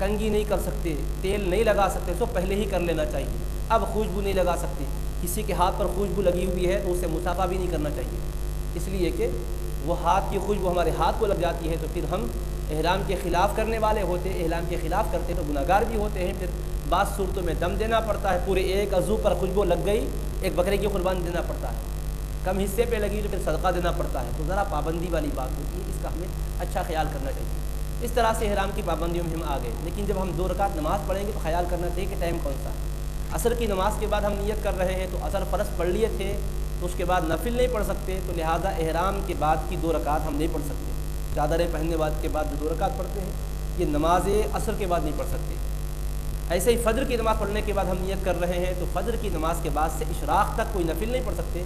کنگھی نہیں کر سکتے، تیل نہیں لگا سکتے، تو پہلے ہی کر لینا چاہیے۔ اب خوشبو نہیں لگا سکتے، کسی کے ہاتھ پر خوشبو لگی ہوئی ہے تو اسے مصافحہ بھی نہیں کرنا چاہیے، اس لیے کہ وہ ہاتھ کی خوشبو ہمارے ہاتھ کو لگ جاتی ہے تو پھر ہم احرام کے خلاف کرنے والے ہوتے ہیں، احرام کے خلاف کرتے تو گناہ گار بھی ہوتے ہیں۔ پھر بعض صورتوں میں دم دینا پڑتا ہے، پورے ایک عضو پر خوشبو لگ گئی، ایک بکرے کی قربانی دینا پڑتا ہے، کم حصے پہ لگی تو پھر صدقہ دینا پڑتا ہے، تو ذرا پابندی والی بات ہوتی ہے، اس کا ہمیں اچھا خیال کرنا چاہیے۔ اس طرح سے احرام کی پابندیوں میں ہم آ گئے، لیکن جب ہم 2 رکعت نماز پڑھیں گے تو خیال کرنا چاہیے کہ ٹائم کون سا ہے۔ عصر کی نماز کے بعد ہم نیت کر رہے ہیں تو عصر فرض پڑھ لیے تھے تو اس کے بعد نفل نہیں پڑھ سکتے، تو لہٰذا احرام کے بعد کی 2 رکعت ہم نہیں پڑھ سکتے۔ چادریں پہننے کے بعد جو 2 رکعت پڑھتے ہیں یہ نماز عصر کے بعد نہیں پڑھ سکتے۔ ایسے ہی فجر کی نماز پڑھنے کے بعد ہم نیت کر رہے ہیں تو فجر کی نماز کے بعد سے اشراق تک کوئی نفل نہیں پڑھ سکتے،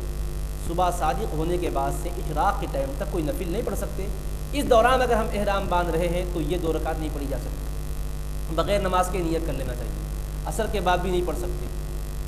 صبح صادق ہونے کے بعد سے اشراق کے ٹائم تک کوئی نفل نہیں پڑھ سکتے۔ اس دوران اگر ہم احرام باندھ رہے ہیں تو یہ 2 رکعت نہیں پڑھی جا سکتی، بغیر نماز کے نیت کر لینا چاہیے۔ عصر کے بعد بھی نہیں پڑھ سکتے،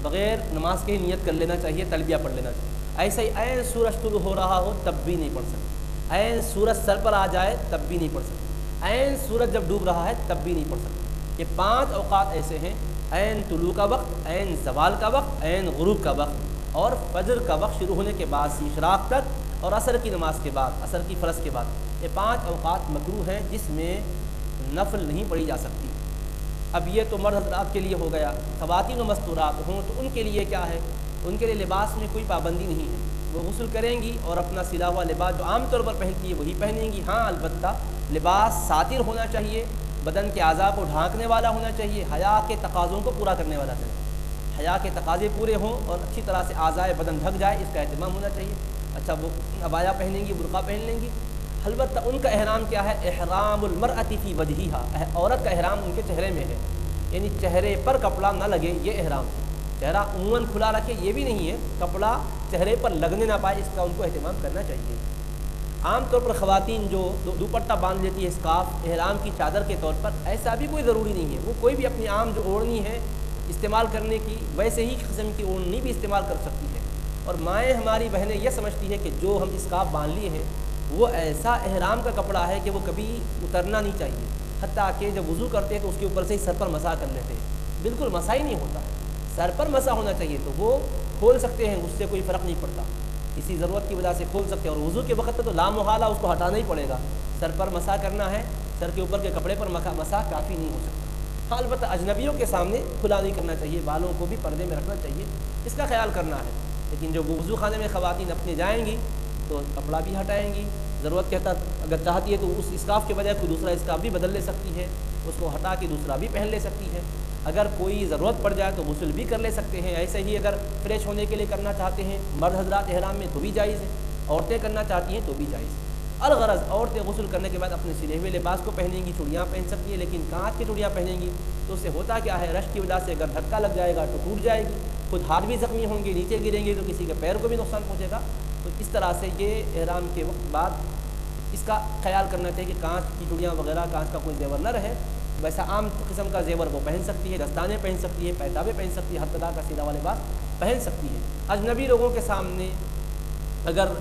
بغیر نماز کے نیت کر لینا چاہیے، تلبیہ پڑھ لینا چاہیے۔ ایسے ہی عین سورج طلوع ہو رہا ہو تب بھی نہیں پڑھ سکتے، عین سورج سر پر آ جائے تب بھی نہیں پڑھ سکتے، عین سورج جب ڈوب رہا ہے تب بھی نہیں پڑھ سکتے۔ یہ 5 اوقات ایسے ہیں، عین طلوع کا وقت، عین زوال کا وقت، عین غروب کا وقت، اور فجر کا وقت شروع ہونے کے بعد سے اشراق تک، اور عصر کی نماز کے بعد، عصر کی فرض کے بعد۔ یہ 5 اوقات مکروہ ہیں جس میں نفل نہیں پڑھی جا سکتی۔ اب یہ تو مرد حضرات کے لیے ہو گیا، خواتین و مستورات ہوں تو ان کے لیے کیا ہے؟ ان کے لیے لباس میں کوئی پابندی نہیں ہے، وہ غسل کریں گی اور اپنا سلا ہوا لباس جو عام طور پر پہنتی ہے وہی پہنیں گی۔ ہاں البتہ لباس ساتر ہونا چاہیے، بدن کے اعضاء کو ڈھانکنے والا ہونا چاہیے، حیا کے تقاضوں کو پورا کرنے والا چاہیے، حیا کے تقاضے پورے ہوں اور اچھی طرح سے اعضاء بدن ڈھک جائے، اس کا اہتمام ہونا چاہیے۔ اچھا وہ عبایا پہنیں گی، برقع پہن لیں گی، البتہ ان کا احرام کیا ہے؟ احرام المرأۃ فی وجہہا، عورت کا احرام ان کے چہرے میں ہے، یعنی چہرے پر کپڑا نہ لگے، یہ احرام ہے۔ چہرہ عموماً کھلا رکھے یہ بھی نہیں ہے، کپڑا چہرے پر لگنے نہ پائے، اس کا ان کو اہتمام کرنا چاہیے۔ عام طور پر خواتین جو دوپٹہ باندھ لیتی ہے اسکارف احرام کی چادر کے طور پر، ایسا بھی کوئی ضروری نہیں ہے، وہ کوئی بھی اپنی عام جو اوڑھنی ہے استعمال کرنے کی ویسے ہی قسم کی اوڑھنی بھی استعمال کر سکتی ہے۔ اور مائیں ہماری بہنیں یہ سمجھتی ہے کہ جو ہم اسکارف باندھ لیے ہیں وہ ایسا احرام کا کپڑا ہے کہ وہ کبھی اترنا نہیں چاہیے، حتیٰ کہ جب وضو کرتے ہیں تو اس کے اوپر سے ہی سر پر مسح کر لیتے ہیں، بالکل مسح ہی نہیں ہوتا ہے، سر پر مسح ہونا چاہیے، تو وہ کھول سکتے ہیں، اس سے کوئی فرق نہیں پڑتا، کسی ضرورت کی وجہ سے کھول سکتے ہیں، اور وضو کے وقت تو لامحالہ اس کو ہٹانا ہی پڑے گا، سر پر مسح کرنا ہے، سر کے اوپر کے کپڑے پر مسح کافی نہیں ہو سکتا۔ ہاں البتہ اجنبیوں کے سامنے کھلا نہیں کرنا چاہیے، بالوں کو بھی پردے میں رکھنا چاہیے، اس کا خیال کرنا ہے۔ لیکن جو وضو خانے میں خواتین اپنے جائیں گی تو کپڑا بھی ہٹائیں گی، ضرورت کہتا اگر چاہتی ہے تو اس اسکارف کے بجائے کوئی دوسرا اسکارف بھی بدل لے سکتی ہے، اس کو ہٹا کے دوسرا بھی پہن لے سکتی ہے، اگر کوئی ضرورت پڑ جائے تو غسل بھی کر لے سکتے ہیں۔ ایسے ہی اگر فریش ہونے کے لیے کرنا چاہتے ہیں مرد حضرات احرام میں تو بھی جائز ہے، عورتیں کرنا چاہتی ہیں تو بھی جائز ہے۔ الغرض عورتیں غسل کرنے کے بعد اپنے سلے ہوئے لباس کو پہنیں گی، چوڑیاں پہن سکتی ہیں، لیکن کانچ کی چوڑیاں پہنیں گی تو اس سے ہوتا کیا ہے؟ رش کی وجہ سے اگر دھکا لگ جائے گا تو ٹوٹ جائے گی، خود ہاتھ بھی زخمی ہوں گے، نیچے گریں گے تو کسی کے پیر کو بھی نقصان پہنچے گا، تو اس طرح سے یہ احرام کے وقت بعد اس کا خیال کرنا چاہیے کہ کانچ کی چوڑیاں وغیرہ، کانچ کا کوئی زیور نہ رہے، ویسا عام قسم کا زیور وہ پہن سکتی ہے، دستانے پہن سکتی ہے، پیتابیں پہن سکتی ہے، ہر طرح کا سلا ہوا لباس پہن سکتی ہے۔ اجنبی لوگوں کے سامنے اگر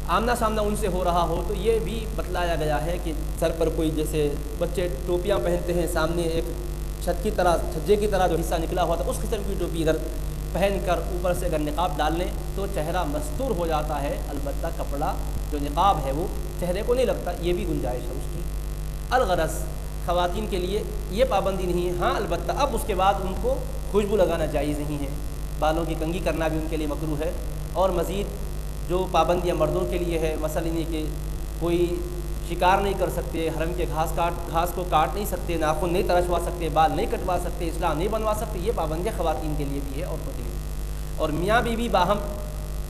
آمنا سامنا ان سے ہو رہا ہو تو یہ بھی بتلایا گیا ہے کہ سر پر کوئی جیسے بچے ٹوپیاں پہنتے ہیں، سامنے ایک چھت کی طرح، چھجے کی طرح جو حصہ نکلا ہوا تھا اس قسم کی ٹوپی اگر پہن کر اوپر سے اگر نقاب ڈال لیں تو چہرہ مستور ہو جاتا ہے، البتہ کپڑا جو نقاب ہے وہ چہرے کو نہیں لگتا، یہ بھی گنجائش ہے اس کی۔ الغرض خواتین کے لیے یہ پابندی نہیں ہے، ہاں البتہ اب اس کے بعد ان کو خوشبو لگانا جائز نہیں ہے، بالوں کی کنگھی کرنا بھی ان کے لیے مکروہ ہے، اور مزید جو پابندیاں مردوں کے لیے ہے، مثلا یہ کہ کوئی شکار نہیں کر سکتے، حرم کے گھاس کو کاٹ نہیں سکتے، ناخن نہیں ترشوا سکتے، بال نہیں کٹوا سکتے، اصلاح نہیں بنوا سکتے، یہ پابندیاں خواتین کے لیے بھی ہے، عورتوں کے لیے بھی۔ اور میاں بیوی باہم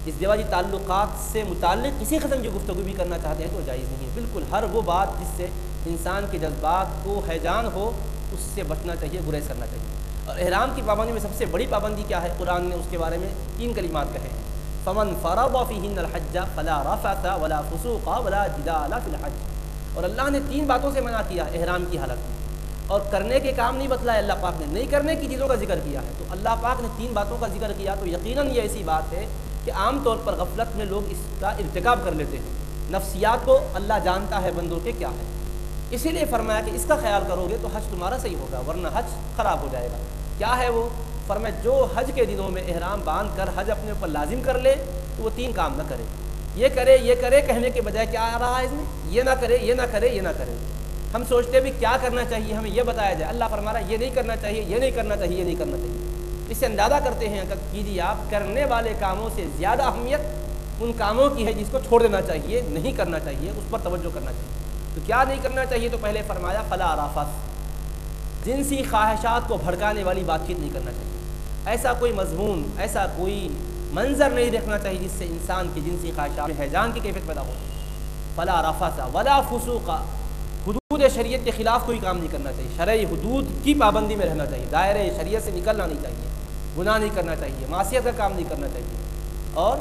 ازدواجی تعلقات سے متعلق کسی قسم کی گفتگو بھی کرنا چاہتے ہیں تو جائز نہیں ہے، بالکل ہر وہ بات جس سے انسان کے جذبات کو ہیجان ہو اس سے بچنا چاہیے، گریز کرنا چاہیے۔ اور احرام کی پابندی میں سب سے بڑی پابندی کیا ہے؟ قرآن نے اس کے بارے میں 3 کلمات کہے ہیں، فمن فرض فیہن الحج فلا رفث ولا فسوق ولا جدال فی الحج۔ اور اللہ نے 3 باتوں سے منع کیا احرام کی حالت میں، اور کرنے کے کام نہیں بتلائے اللہ پاک نے، نہیں کرنے کی چیزوں کا ذکر کیا ہے، تو اللہ پاک نے 3 باتوں کا ذکر کیا تو یقیناً یہ ایسی بات ہے کہ عام طور پر غفلت میں لوگ اس کا ارتکاب کر لیتے ہیں۔ نفسیات کو اللہ جانتا ہے بندوں کے کیا ہے، اسی لیے فرمایا کہ اس کا خیال کرو گے تو حج تمہارا صحیح ہوگا، ورنہ حج خراب ہو جائے گا۔ کیا ہے وہ؟ فرمایا جو حج کے دنوں میں احرام باندھ کر حج اپنے اوپر لازم کر لے تو وہ 3 کام نہ کرے۔ یہ کرے کہنے کے بجائے کیا آ رہا ہے اس میں؟ یہ نہ کرے، یہ نہ کرے، یہ نہ کرے۔ ہم سوچتے بھی کیا کرنا چاہیے، ہمیں یہ بتایا جائے۔ اللہ فرما رہا ہے یہ نہیں کرنا چاہیے، یہ نہیں کرنا چاہیے، یہ نہیں کرنا چاہیے۔ اس سے اندازہ کرتے ہیں کہ کیجیے آپ، کرنے والے کاموں سے زیادہ اہمیت ان کاموں کی ہے جس کو چھوڑ دینا چاہیے، نہیں کرنا چاہیے، اس پر توجہ کرنا چاہیے۔ تو کیا نہیں کرنا چاہیے؟ تو پہلے فرمایا فلا رفث، جنسی خواہشات کو بھڑکانے والی بات چیت نہیں کرنا چاہیے۔ ایسا کوئی مضمون، ایسا کوئی منظر نہیں دیکھنا چاہیے جس سے انسان کی جنسی خواہشات میں ہیجان کی کیفیت پیدا ہو۔ فلا رفث ولا فسوق، حدود شریعت کے خلاف کوئی کام نہیں کرنا چاہیے، شرعی حدود کی پابندی میں رہنا چاہیے، دائرے شریعت سے نکلنا نہیں چاہیے، گناہ نہیں کرنا چاہیے، معصیت کا کام نہیں کرنا چاہیے، اور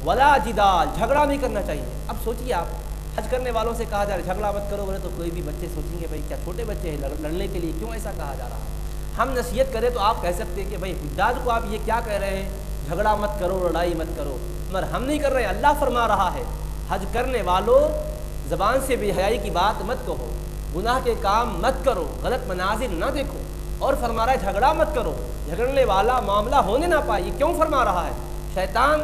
ولا جدال، جھگڑا نہیں کرنا چاہیے۔ اب سوچیے آپ، حج کرنے والوں سے کہا جا رہا ہے جھگڑا مت کرو، بولے تو کوئی بھی بچے سوچیں گے بھائی کیا چھوٹے بچے ہیں لڑنے کے لیے کیوں ایسا کہا جا رہا ہے۔ ہم نصیحت کریں تو آپ کہہ سکتے ہیں کہ بھائی حجاج کو آپ یہ کیا کہہ رہے ہیں، جھگڑا مت کرو، لڑائی مت کرو، مگر ہم نہیں کر رہے، اللہ فرما رہا ہے حج کرنے والوں زبان سے بے حیائی کی بات مت کہو، گناہ کے کام مت کرو، غلط مناظر نہ دیکھو، اور فرما رہا ہے جھگڑا مت کرو، جھگڑنے والا معاملہ ہونے نہ پائے۔ یہ کیوں فرما رہا ہے؟ شیطان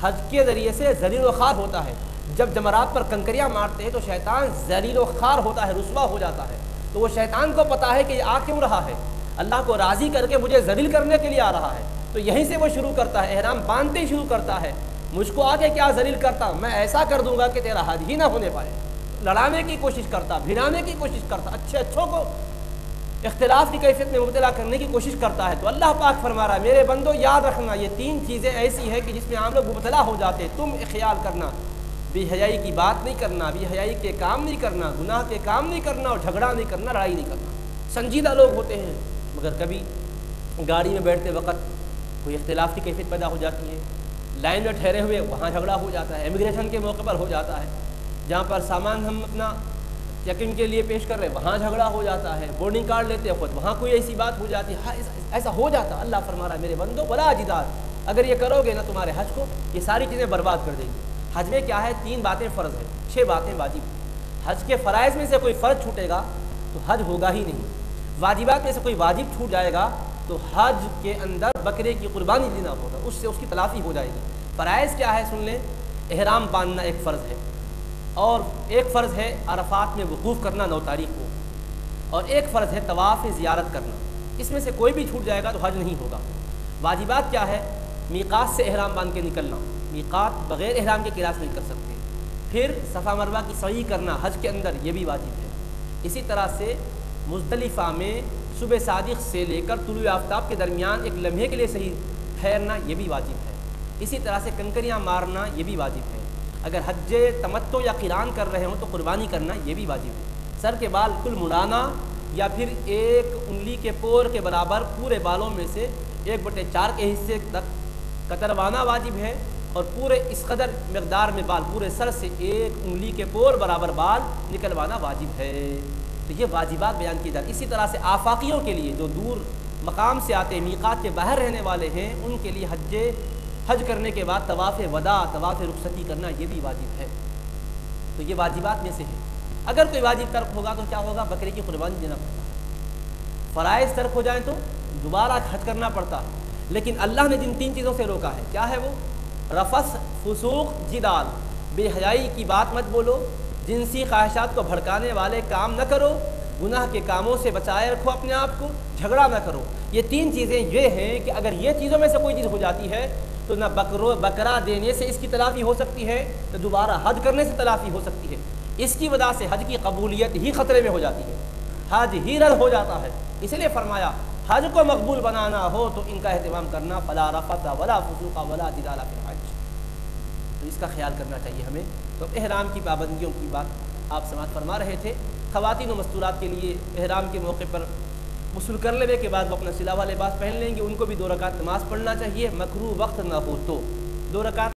حج کے ذریعے سے ذلیل و خوار ہوتا ہے، جب جمرات پر کنکریاں مارتے ہیں تو شیطان ذلیل و خوار ہوتا ہے، رسوا ہو جاتا ہے، تو وہ شیطان کو پتا ہے کہ یہ آ کیوں رہا ہے، اللہ کو راضی کر کے مجھے ذلیل کرنے کے لیے آ رہا ہے، تو یہیں سے وہ شروع کرتا ہے، احرام باندھتے ہی شروع کرتا ہے، مجھ کو آ کے کیا ذلیل کرتا، میں ایسا کر دوں گا کہ تیرا حج ہی نہ ہونے پائے، لڑانے کی کوشش کرتا، بھڑانے کی کوشش کرتا، اچھوں کو اختلاف کی کیفیت میں مبتلا کرنے کی کوشش کرتا ہے۔ تو اللہ پاک فرما رہا ہے میرے بندو یاد رکھنا، یہ 3 چیزیں ایسی ہیں کہ جس میں عام لوگ مبتلا ہو جاتے ہیں، تم خیال کرنا، بے حیائی کی بات نہیں کرنا، بے حیائی کے کام نہیں کرنا، گناہ کے کام نہیں کرنا، اور جھگڑا نہیں کرنا، لڑائی نہیں کرنا۔ سنجیدہ لوگ ہوتے ہیں، مگر کبھی گاڑی میں بیٹھتے وقت کوئی اختلاف کی کیفیت پیدا ہو جاتی ہے، لائن میں ٹھہرے ہوئے وہاں جھگڑا ہو جاتا ہے، امیگریشن کے موقع پر ہو جاتا ہے، جہاں پر سامان ہم اپنا چیکنگ کے لیے پیش کر رہے ہیں وہاں جھگڑا ہو جاتا ہے، بورڈنگ کارڈ لیتے وقت وہاں کوئی ایسی بات ہو جاتی ہے، ایسا ہو جاتا ہے۔ اللہ فرما رہا ہے میرے بندو ولا جدال، اگر یہ کرو گے نا تمہارے حج کو یہ ساری چیزیں برباد کر دیں گی۔ حج میں کیا ہے؟ 3 باتیں فرض ہیں، 6 باتیں واجب ہیں۔ حج کے فرائض میں سے کوئی فرض چھوٹے گا تو حج ہوگا ہی نہیں، واجبات میں سے کوئی واجب چھوٹ جائے گا تو حج کے اندر بکرے کی قربانی دینا ہوگا، اس سے اس کی تلافی ہو جائے گی۔ فرائض کیا ہے سن لیں، احرام باندھنا ایک فرض ہے، اور ایک فرض ہے عرفات میں وقوف کرنا 9 تاریخ کو، اور ایک فرض ہے طواف زیارت کرنا، اس میں سے کوئی بھی چھوٹ جائے گا تو حج نہیں ہوگا۔ واجبات کیا ہے؟ میقات سے احرام باندھ کے نکلنا، میقات بغیر احرام کے کراس نہیں کر سکتے، پھر صفا مروہ کی سعی کرنا حج کے اندر، یہ بھی واجب ہے۔ اسی طرح سے مزدلفہ میں صبح صادق سے لے کر طلوع آفتاب کے درمیان ایک لمحے کے لیے صحیح ٹھہرنا، یہ بھی واجب ہے۔ اسی طرح سے کنکریاں مارنا، یہ بھی واجب ہے۔ اگر حج تمتع یا قران کر رہے ہوں تو قربانی کرنا، یہ بھی واجب ہے۔ سر کے بال کل مڑانا یا پھر 1 انگلی کے پور کے برابر پورے بالوں میں سے 1/4 کے حصے تک کتروانا واجب ہے، اور پورے اس قدر مقدار میں بال پورے سر سے 1 انگلی کے پور برابر بال نکلوانا واجب ہے۔ تو یہ واجبات بیان کی جاتی۔ اسی طرح سے آفاقیوں کے لیے جو دور مقام سے آتے ہیں، میقات کے باہر رہنے والے ہیں، ان کے لیے حج کرنے کے بعد طواف وداع، طواف رخصتی کرنا، یہ بھی واجب ہے۔ تو یہ واجبات میں سے ہے۔ اگر کوئی واجب ترک ہوگا تو کیا ہوگا؟ بکرے کی قربانی دینا پڑتا ہے۔ فرائض ترک ہو جائیں تو دوبارہ حج کرنا پڑتا ہے، لیکن اللہ نے جن 3 چیزوں سے روکا ہے، کیا ہے وہ؟ رفث، فسوق، جدال، بے حیائی کی بات مت بولو، جنسی خواہشات کو بھڑکانے والے کام نہ کرو، گناہ کے کاموں سے بچائے رکھو اپنے آپ کو، جھگڑا نہ کرو۔ یہ 3 چیزیں یہ ہیں کہ اگر یہ چیزوں میں سے کوئی چیز ہو جاتی ہے تو نہ بکرا دینے سے اس کی تلافی ہو سکتی ہے، نہ دوبارہ حج کرنے سے تلافی ہو سکتی ہے۔ اس کی وجہ سے حج کی قبولیت ہی خطرے میں ہو جاتی ہے، حج ہی رد ہو جاتا ہے۔ اس لیے فرمایا حج کو مقبول بنانا ہو تو ان کا اہتمام کرنا، فلا رفث ولا فسوق ولا جدال فی الحج۔ تو اس کا خیال کرنا چاہیے ہمیں۔ تو احرام کی پابندیوں کی بات آپ سماعت فرما رہے تھے۔ خواتین و مستورات کے لیے احرام کے موقع پر غسل کر لینے کے بعد وہ اپنا سلاوا لباس پہن لیں گے، ان کو بھی 2 رکعت نماز پڑھنا چاہیے، مکروہ وقت نہ ہو تو 2 رکعت